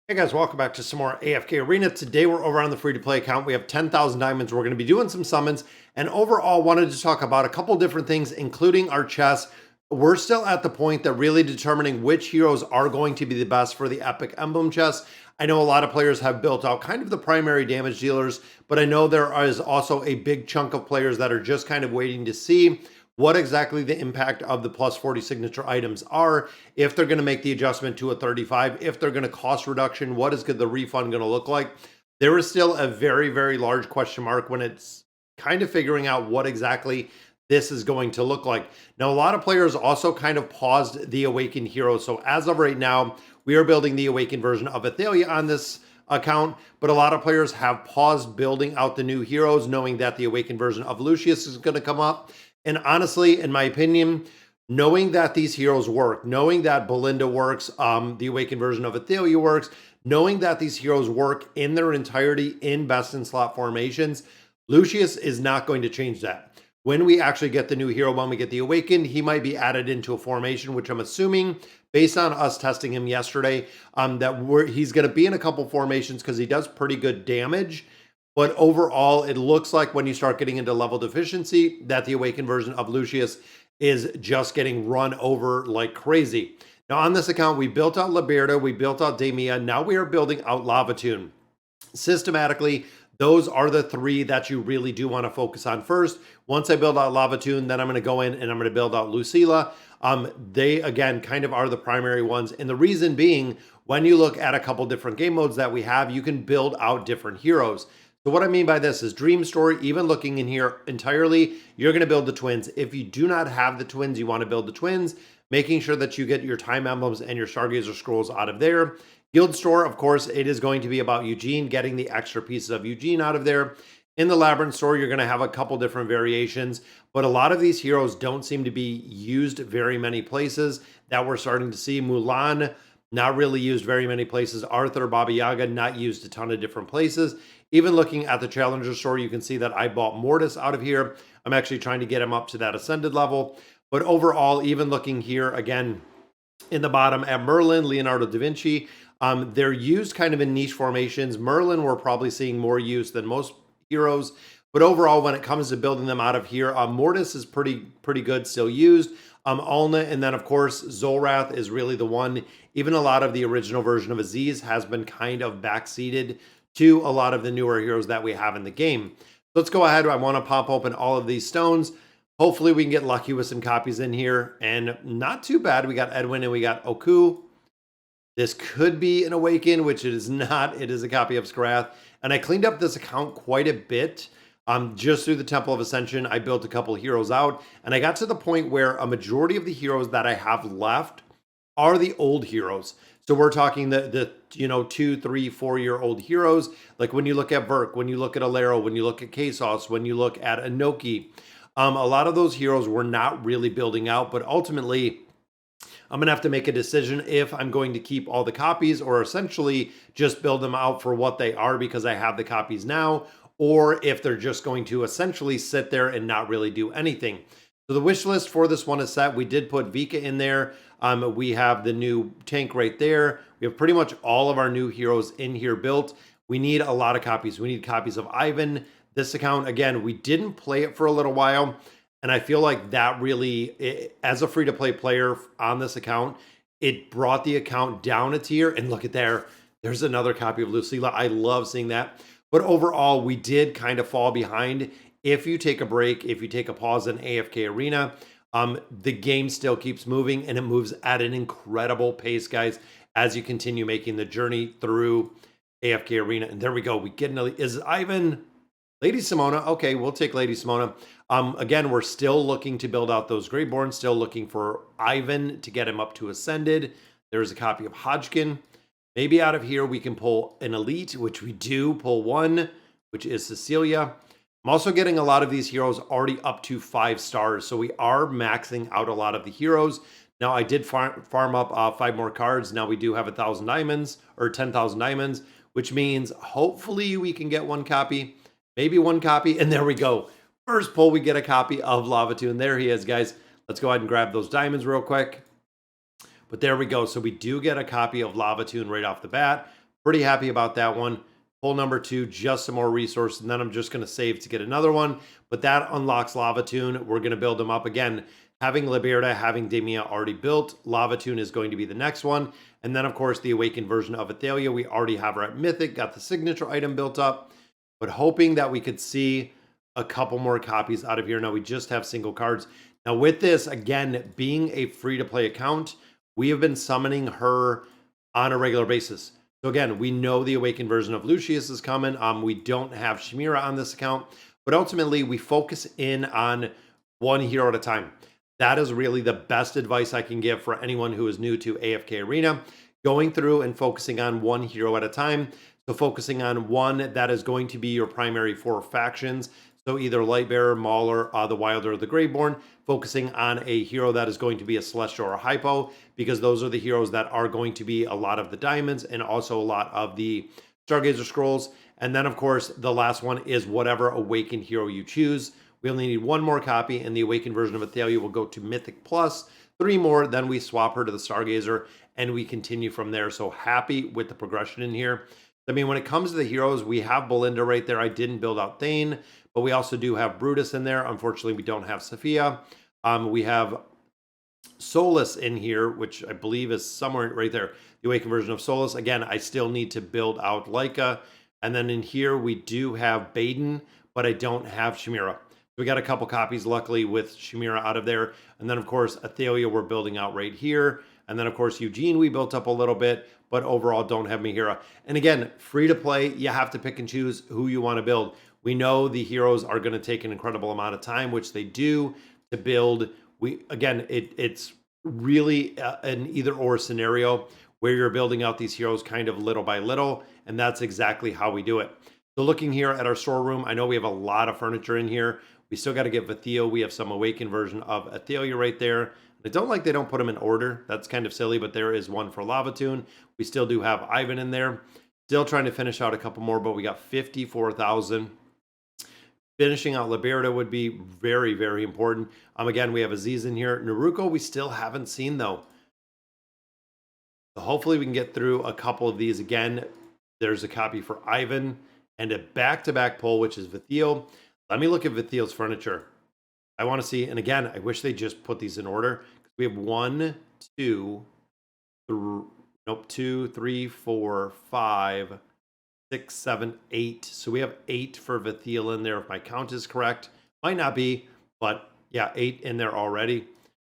Hey guys, welcome back to some more AFK Arena. Today we're over on the free-to-play account. We have 10,000 diamonds. We're going to be doing some summons, and overall wanted to talk about a couple different things, including our chests. We're still at the point that really determining which heroes are going to be the best for the epic emblem chest. I know a lot of players have built out kind of the primary damage dealers, but I know there is also a big chunk of players that are just kind of waiting to see what exactly the impact of the plus 40 signature items are, if they're going to make the adjustment to a 35, if they're going to cost reduction, what is the refund going to look like. There is still a very, very large question mark when it's kind of figuring out what exactly this is going to look like. Now, a lot of players also kind of paused the Awakened hero. So as of right now, we are building the Awakened version of Athalia on this account, but a lot of players have paused building out the new heroes, knowing that the Awakened version of Lucius is going to come up. And honestly, in my opinion, knowing that these heroes work, knowing that Belinda works, the Awakened version of Athalia works, knowing that these heroes work in their entirety in best in slot formations, Lucius is not going to change that. When we actually get the new hero, when we get the Awakened, he might be added into a formation, which I'm assuming, based on us testing him yesterday, he's going to be in a couple formations because he does pretty good damage. But overall, it looks like when you start getting into level deficiency, that the Awakened version of Lucius is just getting run over like crazy. Now, on this account, we built out Liberta, we built out Demia. Now we are building out Lavatune. Systematically, those are the three that you really do want to focus on first. Once I build out Lavatune, then I'm going to go in and I'm going to build out Lucilla. They, again, kind of are the primary ones. And the reason being, when you look at a couple different game modes that we have, you can build out different heroes. So what I mean by this is Dream Story, even looking in here entirely, you're going to build the twins. If you do not have the twins, you want to build the twins, making sure that you get your time emblems and your Stargazer scrolls out of there. Guild Store, of course, it is going to be about Eugene, getting the extra pieces of Eugene out of there. In the Labyrinth Store, you're going to have a couple different variations, but a lot of these heroes don't seem to be used very many places that we're starting to see. Mulan, not really used very many places. Arthur, Baba Yaga, not used a ton of different places. Even looking at the Challenger Store, you can see that I bought Mortis out of here. I'm actually trying to get him up to that Ascended level. But overall, even looking here, again, in the bottom at Merlin, Leonardo da Vinci, they're used kind of in niche formations. Merlin, we're probably seeing more use than most heroes. But overall, when it comes to building them out of here, Mortis is pretty good, still used. Alna, and then of course Zolrath is really the one. Even a lot of the original version of Aziz has been kind of backseated to a lot of the newer heroes that we have in the game. Let's go ahead. I want to pop open all of these stones. Hopefully we can get lucky with some copies in here, and not too bad. We got Edwin and we got Oku. This could be an Awaken, which it is not. It is a copy of Skrath. And I cleaned up this account quite a bit. Just through the Temple of Ascension, I built a couple heroes out, and I got to the point where a majority of the heroes that I have left are the old heroes. So we're talking the 2, 3, 4-year-old heroes. Like when you look at Verk, when you look at Alero, when you look at Kasos, when you look at Inoki, a lot of those heroes were not really building out, but ultimately I'm going to have to make a decision if I'm going to keep all the copies or essentially just build them out for what they are because I have the copies now, or if they're just going to essentially sit there and not really do anything. So the wish list for this one is set. We did put Vika in there. We have the new tank right there. We have pretty much all of our new heroes in here built. We need a lot of copies. We need copies of Ivan. This account, again, we didn't play it for a little while, and I feel like that really, as a free-to-play player on this account, it brought the account down a tier. And look at there. There's another copy of Lucilla. I love seeing that. But overall, we did kind of fall behind. If you take a break, if you take a pause in AFK Arena, the game still keeps moving, and it moves at an incredible pace, guys, as you continue making the journey through AFK Arena. And there we go. We get is Ivan Lady Simona? Okay, we'll take Lady Simona. Again, we're still looking to build out those Greyborn, still looking for Ivan to get him up to Ascended. There's a copy of Hodgkin. Maybe out of here we can pull an Elite, which we do pull one, which is Cecilia. I'm also getting a lot of these heroes already up to 5 stars, so we are maxing out a lot of the heroes. Now, I did farm up 5 more cards. Now we do have 1,000 diamonds, or 10,000 diamonds, which means hopefully we can get one copy, maybe one copy, and there we go. First pull, we get a copy of Lavatune. There he is, guys. Let's go ahead and grab those diamonds real quick. But there we go. So we do get a copy of Lavatune right off the bat. Pretty happy about that one. Pull number 2, just some more resources, and then I'm just going to save to get another one. But that unlocks Lavatune. We're going to build them up again. Having Liberta, having Demia already built, Lavatune is going to be the next one. And then, of course, the awakened version of Athalia. We already have her at Mythic, got the signature item built up, but hoping that we could see a couple more copies out of here. Now, we just have single cards. Now, with this, again, being a free-to-play account, we have been summoning her on a regular basis. So again, we know the awakened version of Lucius is coming. We don't have Chimera on this account, but ultimately we focus in on one hero at a time. That is really the best advice I can give for anyone who is new to AFK Arena, going through and focusing on one hero at a time. So focusing on one that is going to be your primary 4 factions. So either Lightbearer, Mauler, the Wilder, or the Graveborn, focusing on a hero that is going to be a Celestial or a Hypo, because those are the heroes that are going to be a lot of the diamonds and also a lot of the Stargazer scrolls. And then, of course, the last one is whatever awakened hero you choose. We only need 1 more copy, and the awakened version of Athalia will go to Mythic Plus. 3 more, then we swap her to the Stargazer, and we continue from there. So happy with the progression in here. I mean, when it comes to the heroes, we have Belinda right there. I didn't build out Thane, but we also do have Brutus in there. Unfortunately, we don't have Sophia. We have Solus in here, which I believe is somewhere right there. The awakened version of Solus. Again, I still need to build out Leica. And then in here, we do have Baden, but I don't have Chimera. We got a couple copies, luckily, with Chimera out of there. And then, of course, Athalia we're building out right here. And then, of course, Eugene we built up a little bit, but overall don't have Mihira. And again, free to play, you have to pick and choose who you want to build. We know the heroes are going to take an incredible amount of time, which they do, to build. It's really an either-or scenario where you're building out these heroes kind of little by little, and that's exactly how we do it. So looking here at our storeroom, I know we have a lot of furniture in here. We still got to get Vatheo. We have some awakened version of Athalia right there. I don't like they don't put them in order. That's kind of silly, but there is one for Lavatune. We still do have Ivan in there. Still trying to finish out a couple more, but we got 54,000. Finishing out Liberta would be very, very important. Again, we have Aziz in here. Naruko we still haven't seen, though. So hopefully we can get through a couple of these. Again, there's a copy for Ivan and a back-to-back pull, which is Vatheo. Let me look at Vatheo's furniture. I want to see, and again, I wish they just put these in order. We have 1, 2, 3, 4, 5, 6, 7, 8. So we have 8 for Vatheo in there, if my count is correct. Might not be, but yeah, 8 in there already.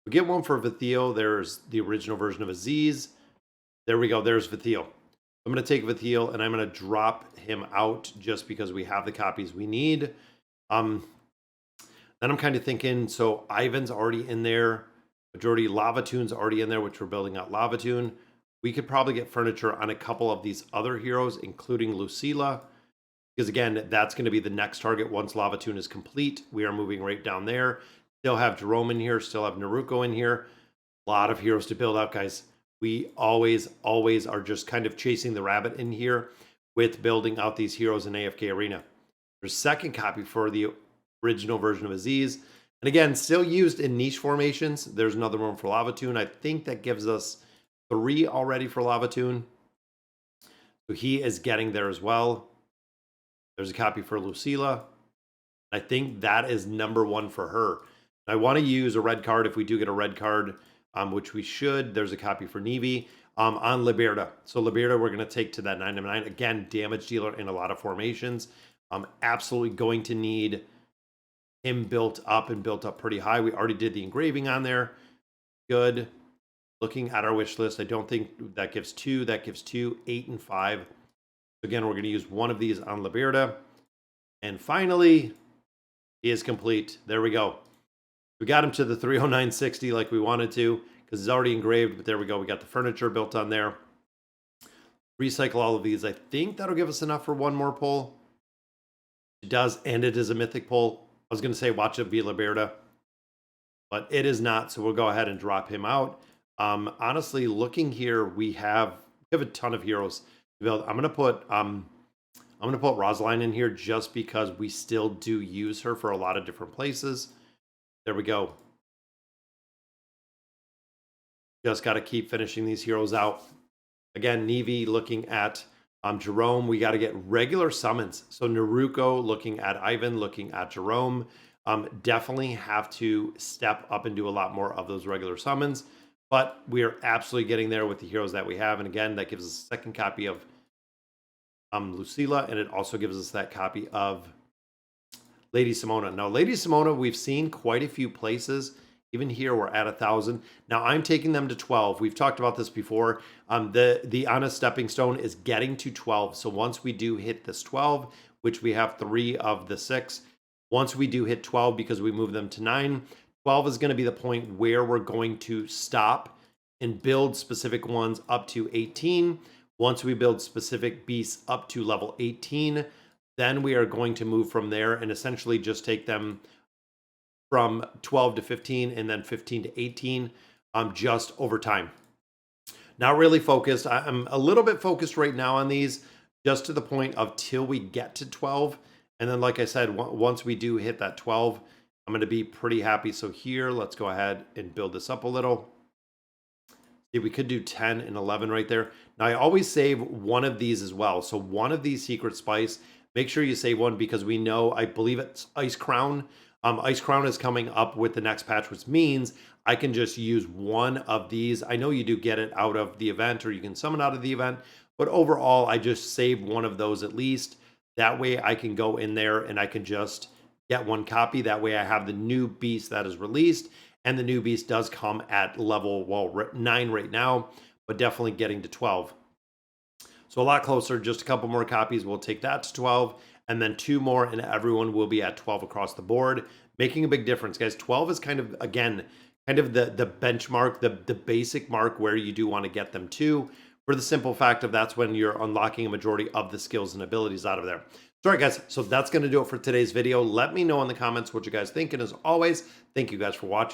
We get one for Vatheo. There's the original version of Aziz. There we go. There's Vatheo. I'm going to take Vatheo and I'm going to drop him out just because we have the copies we need. Then I'm kind of thinking, so Ivan's already in there. Majority Lavatune's already in there, which we're building out Lavatune. We could probably get furniture on a couple of these other heroes, including Lucilla. Because again, that's going to be the next target once Lavatune is complete. We are moving right down there. Still have Jerome in here. Still have Naruko in here. A lot of heroes to build out, guys. We always are just kind of chasing the rabbit in here with building out these heroes in AFK Arena. There's a second copy for the original version of Aziz. And again, still used in niche formations. There's another one for Lavatune. I think that gives us 3 already for Lavatune. So he is getting there as well. There's a copy for Lucilla. I think that is number 1 for her. I want to use a red card if we do get a red card, which we should. There's a copy for Nevi on Liberta. So Liberta, we're going to take to that 9/9. Again, damage dealer in a lot of formations. I'm absolutely going to need him built up and built up pretty high. We already did the engraving on there. Good. Looking at our wish list, I don't think that gives 2. That gives 2, 8, and 5. Again, we're going to use one of these on Liberta. And finally, he is complete. There we go. We got him to the 30960 like we wanted to, because it's already engraved, but there we go. We got the furniture built on there. Recycle all of these. I think that'll give us enough for 1 more pull. It does, and it is a mythic pull. I was going to say watch it be Liberta, but it is not, so we'll go ahead and drop him out. Honestly, looking here, we have a ton of heroes to build. I'm gonna put Rosaline in here just because we still do use her for a lot of different places. There we go. Just got to keep finishing these heroes out. Again, Nevi looking at Jerome, we got to get regular summons. So Naruko looking at Ivan, looking at Jerome. Definitely have to step up and do a lot more of those regular summons. But we are absolutely getting there with the heroes that we have. And again, that gives us a second copy of Lucilla, and it also gives us that copy of Lady Simona. Now, Lady Simona, we've seen quite a few places. Even here, we're at 1,000. Now, I'm taking them to 12. We've talked about this before. The honest stepping stone is getting to 12. So once we do hit this 12, which we have 3 of the 6, once we do hit 12, because we move them to 9, 12 is going to be the point where we're going to stop and build specific ones up to 18. Once we build specific beasts up to level 18, then we are going to move from there and essentially just take them from 12 to 15 and then 15 to 18 just over time. Not really focused. I'm a little bit focused right now on these, just to the point of till we get to 12. And then, like I said, once we do hit that 12, I'm going to be pretty happy. So here, let's go ahead and build this up a little. See, we could do 10 and 11 right there. Now, I always save one of these as well. So one of these secret spice, make sure you save one, because we know, I believe it's Ice Crown. Ice Crown is coming up with the next patch, which means I can just use one of these. I know you do get it out of the event, or you can summon out of the event, but overall, I just save one of those at least. That way I can go in there and I can just get one copy. That way I have the new beast that is released, and the new beast does come at level, well, 9 right now, but definitely getting to 12. So a lot closer, just a couple more copies. We'll take that to 12, and then 2 more, and everyone will be at 12 across the board, making a big difference, guys. 12 is kind of, again, kind of the benchmark, the basic mark where you do want to get them to, for the simple fact of that's when you're unlocking a majority of the skills and abilities out of there. So, all right, guys, so that's going to do it for today's video. Let me know in the comments what you guys think, and as always, thank you guys for watching.